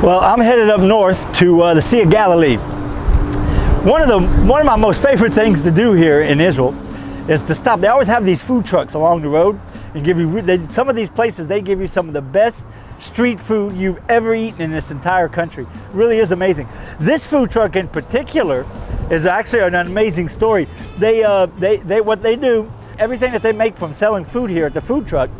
Well, I'm headed up north to the Sea of Galilee. One of my most favorite things to do here in Israel is to stop. They always have these food trucks along the road and give you, some of these places, they give you some of the best street food you've ever eaten in this entire country. It really is amazing. This food truck in particular is actually an amazing story. What they do, everything that they make from selling food here at the food truck,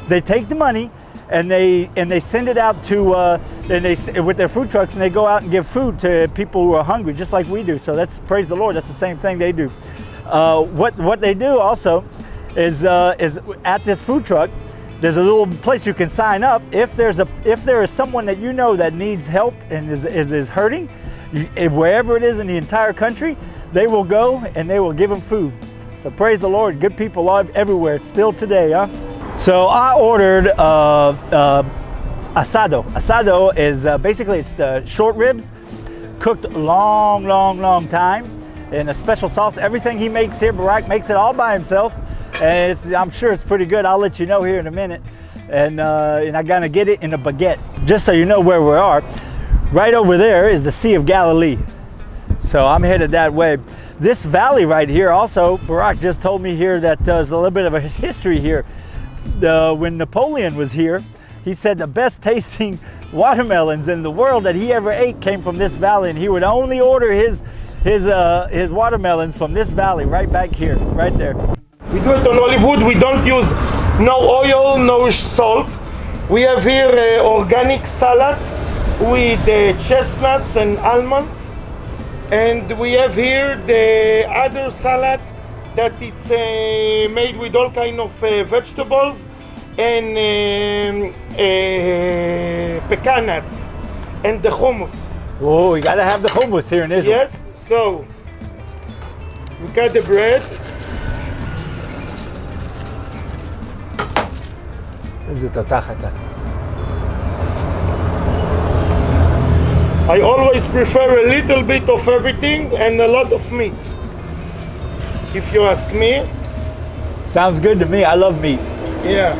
they take the money and they send it out to with their food trucks, and they go out and give food to people who are hungry, just like we do. So that's, praise the Lord, that's the same thing they do. What they do also is at this food truck, there's a little place you can sign up. If there is someone that you know that needs help and is hurting, wherever it is in the entire country, they will go and they will give them food. So praise the Lord, good people are everywhere, still today, huh? So I ordered asado. Asado is basically, it's the short ribs cooked long time in a special sauce. Everything he makes here, Barak makes it all by himself, and I'm sure it's pretty good. I'll let you know here in a minute. And I'm gonna get it in a baguette. Just so you know where we are, right over there is the Sea of Galilee. So I'm headed that way. This valley right here also, Barak just told me here that there's a little bit of a history here. When Napoleon was here, he said the best tasting watermelons in the world that he ever ate came from this valley, and he would only order his watermelons from this valley right back here, right there. We do it on olive wood. We don't use no oil, no salt. We have here organic salad with chestnuts and almonds, and we have here the other salad that it's made with all kind of vegetables and pecan nuts and the hummus. Oh, you gotta have the hummus here in Israel. Yes, so we cut the bread. I always prefer a little bit of everything and a lot of meat, if you ask me. Sounds good to me. I love meat. Yeah.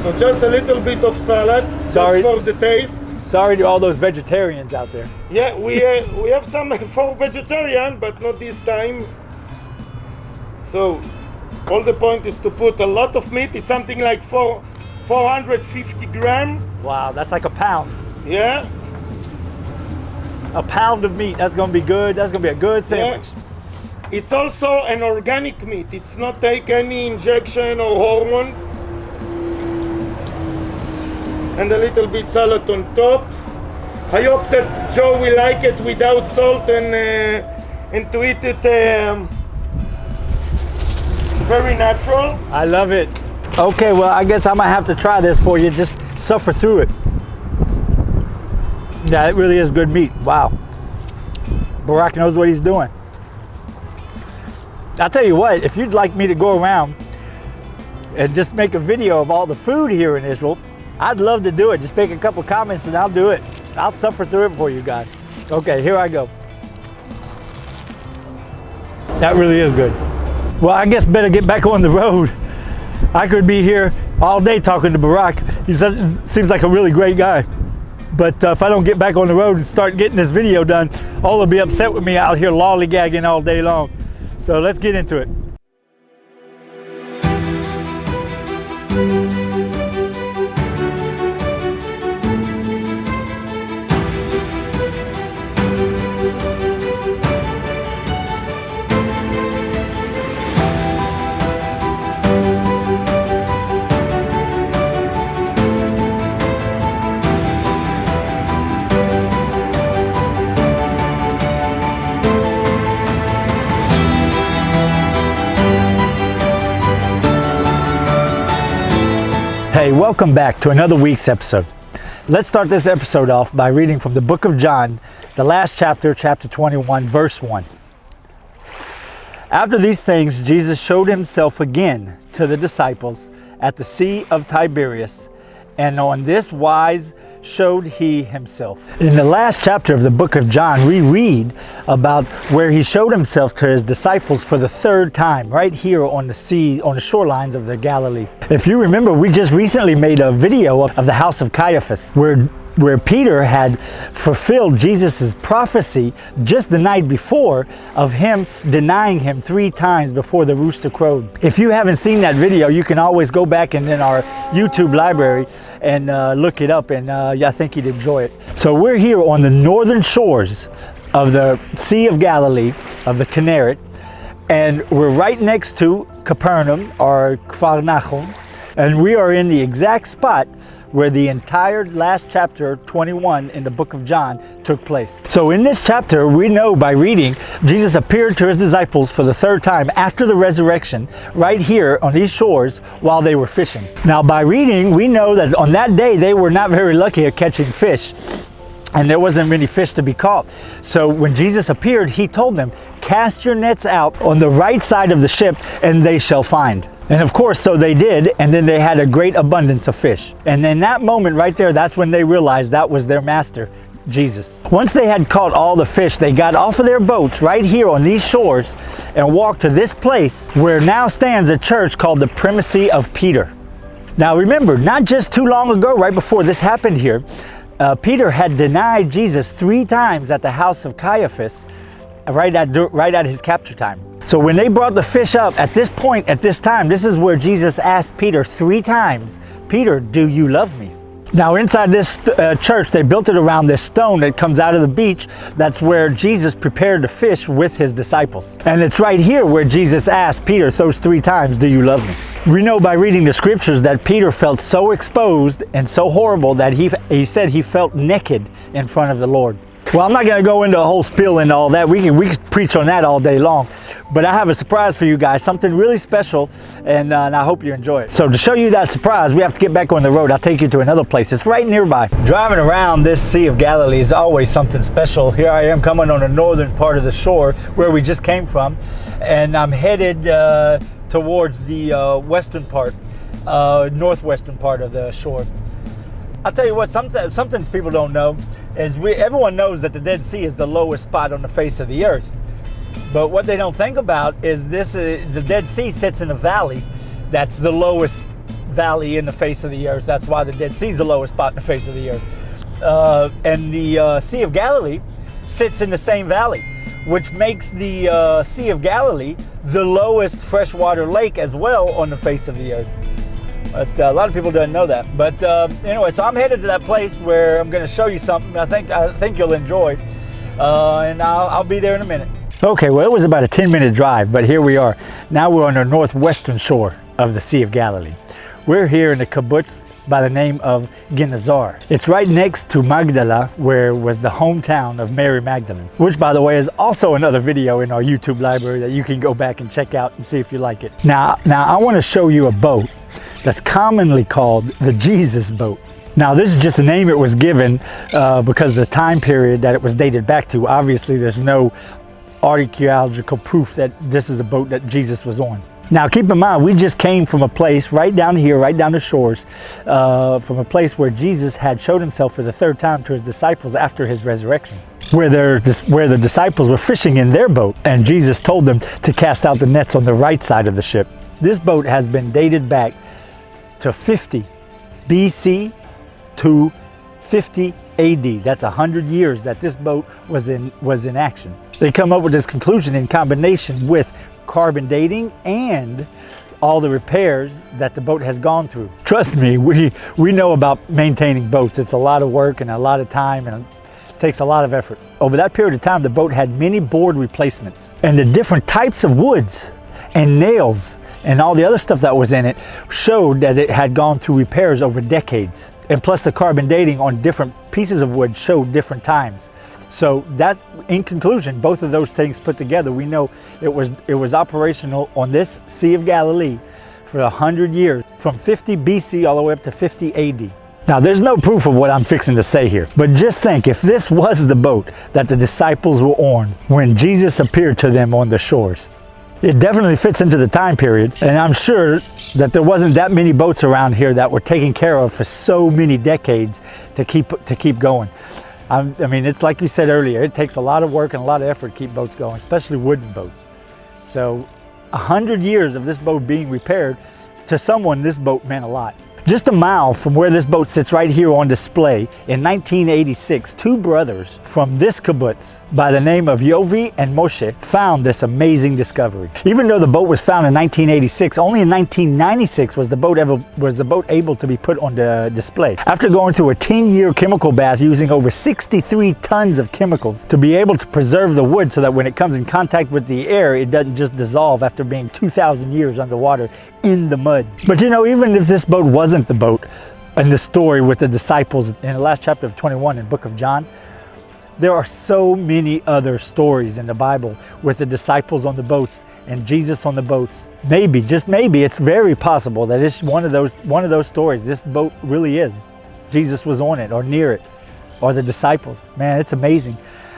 So just a little bit of salad, sorry, just for the taste. Sorry to all those vegetarians out there. Yeah, we have some for vegetarian, but not this time. So all the point is to put a lot of meat. It's something like 450 grams. Wow, that's like a pound. Yeah. A pound of meat. That's gonna be good. That's gonna be a good sandwich. Yeah. It's also an organic meat. It's not take any injection or hormones. And a little bit salad on top. I hope that Joe will like it without salt and to eat it very natural. I love it. Okay, well, I guess I might have to try this for you. Just suffer through it. Yeah, it really is good meat. Wow. Barak knows what he's doing. I'll tell you what, if you'd like me to go around and just make a video of all the food here in Israel, I'd love to do it. Just make a couple comments and I'll do it. I'll suffer through it for you guys. Okay, here I go. That really is good. Well, I guess better get back on the road. I could be here all day talking to Barak. He seems like a really great guy. But if I don't get back on the road and start getting this video done, all will be upset with me out here lollygagging all day long. So let's get into it. Hey, welcome back to another week's episode. Let's start this episode off by reading from the book of John, the last chapter, chapter 21, verse 1. After these things, Jesus showed himself again to the disciples at the Sea of Tiberias, and on this wise showed he himself. In the last chapter of the book of John, we read about where he showed himself to his disciples for the third time, right here on the sea, on the shorelines of the Galilee. If you remember, we just recently made a video of the house of Caiaphas, where where Peter had fulfilled Jesus' prophecy just the night before of him denying him 3 times before the rooster crowed. If you haven't seen that video, you can always go back in our YouTube library and look it up, and I think you'd enjoy it. So we're here on the northern shores of the Sea of Galilee, of the Kinneret, and we're right next to Capernaum, or Kfar Nachum, and we are in the exact spot where the entire last chapter 21 in the book of John took place. So in this chapter, we know by reading, Jesus appeared to his disciples for the 3rd time after the resurrection, right here on these shores while they were fishing. Now by reading, we know that on that day they were not very lucky at catching fish, and there wasn't many fish to be caught. So when Jesus appeared, he told them, "Cast your nets out on the right side of the ship and they shall find." And of course, so they did, and then they had a great abundance of fish. And in that moment right there, that's when they realized that was their master, Jesus. Once they had caught all the fish, they got off of their boats right here on these shores and walked to this place where now stands a church called the Primacy of Peter. Now remember, not just too long ago, right before this happened here, Peter had denied Jesus 3 times at the house of Caiaphas, right at his capture time. So when they brought the fish up at this point, at this time, this is where Jesus asked Peter 3 times, "Peter, do you love me?" Now inside this church, they built it around this stone that comes out of the beach. That's where Jesus prepared the fish with his disciples. And it's right here where Jesus asked Peter those 3 times, "Do you love me?" We know by reading the scriptures that Peter felt so exposed and so horrible that he said he felt naked in front of the Lord. Well, I'm not going to go into a whole spiel into all that. We can preach on that all day long. But I have a surprise for you guys, something really special, and I hope you enjoy it. So to show you that surprise, we have to get back on the road. I'll take you to another place. It's right nearby. Driving around this Sea of Galilee is always something special. Here I am coming on the northern part of the shore where we just came from, and I'm headed towards the western part, northwestern part of the shore. I'll tell you what, something people don't know is everyone knows that the Dead Sea is the lowest spot on the face of the earth. But what they don't think about is the Dead Sea sits in a valley that's the lowest valley in the face of the earth. That's why the Dead Sea is the lowest spot in the face of the earth. And the Sea of Galilee sits in the same valley, which makes the Sea of Galilee the lowest freshwater lake as well on the face of the earth. But a lot of people don't know that. But anyway, so I'm headed to that place where I'm going to show you something I think you'll enjoy, and I'll be there in a minute. Okay, well, it was about a 10-minute drive, but here we are. Now we're on the northwestern shore of the Sea of Galilee. We're here in a kibbutz by the name of Genazar. It's right next to Magdala, where was the hometown of Mary Magdalene, which, by the way, is also another video in our YouTube library that you can go back and check out and see if you like it. Now I want to show you a boat that's commonly called the Jesus boat. Now this is just a name it was given because of the time period that it was dated back to. Obviously there's no archaeological proof that this is a boat that Jesus was on. Now keep in mind, we just came from a place right down here, right down the shores, from a place where Jesus had showed himself for the 3rd time to his disciples after his resurrection, where the disciples were fishing in their boat, and Jesus told them to cast out the nets on the right side of the ship. This boat has been dated back to 50 BC to 50 AD. That's 100 years that this boat was in action. They come up with this conclusion in combination with carbon dating and all the repairs that the boat has gone through. Trust me, we know about maintaining boats. It's a lot of work and a lot of time, and it takes a lot of effort. Over that period of time, the boat had many board replacements, and the different types of woods and nails and all the other stuff that was in it showed that it had gone through repairs over decades. And plus the carbon dating on different pieces of wood showed different times. So that, in conclusion, both of those things put together, we know it was operational on this Sea of Galilee for 100 years, from 50 BC all the way up to 50 AD. Now there's no proof of what I'm fixing to say here, but just think, if this was the boat that the disciples were on when Jesus appeared to them on the shores, it definitely fits into the time period, and I'm sure that there wasn't that many boats around here that were taken care of for so many decades to keep going. I mean, it's like we said earlier, it takes a lot of work and a lot of effort to keep boats going, especially wooden boats. So 100 years of this boat being repaired, to someone this boat meant a lot. Just a mile from where this boat sits right here on display, in 1986, two brothers from this kibbutz by the name of Yovi and Moshe found this amazing discovery. Even though the boat was found in 1986, only in 1996 was the boat able to be put on the display. After going through a 10-year chemical bath using over 63 tons of chemicals to be able to preserve the wood so that when it comes in contact with the air, it doesn't just dissolve after being 2,000 years underwater in the mud. But you know, even if this boat wasn't the boat in the story with the disciples in the last chapter of 21 in the book of John, there are so many other stories in the Bible with the disciples on the boats and Jesus on the boats. Maybe, just maybe, it's very possible that it's one of those stories. This boat really is. Jesus was on it or near it, or the disciples. Man, it's amazing.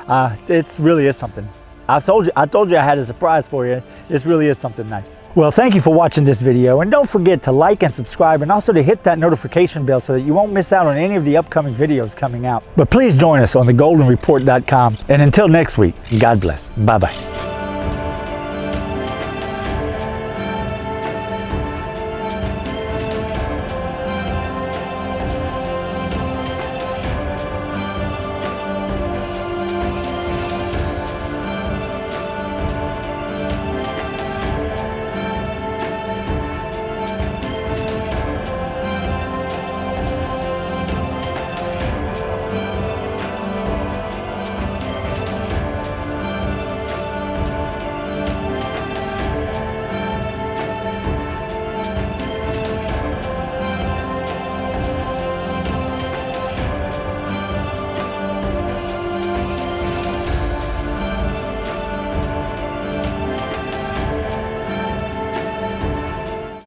It really is something. I told you I had a surprise for you. This really is something nice. Well, thank you for watching this video, and don't forget to like and subscribe, and also to hit that notification bell so that you won't miss out on any of the upcoming videos coming out. But please join us on thegoldenreport.com, and until next week, God bless. Bye-bye.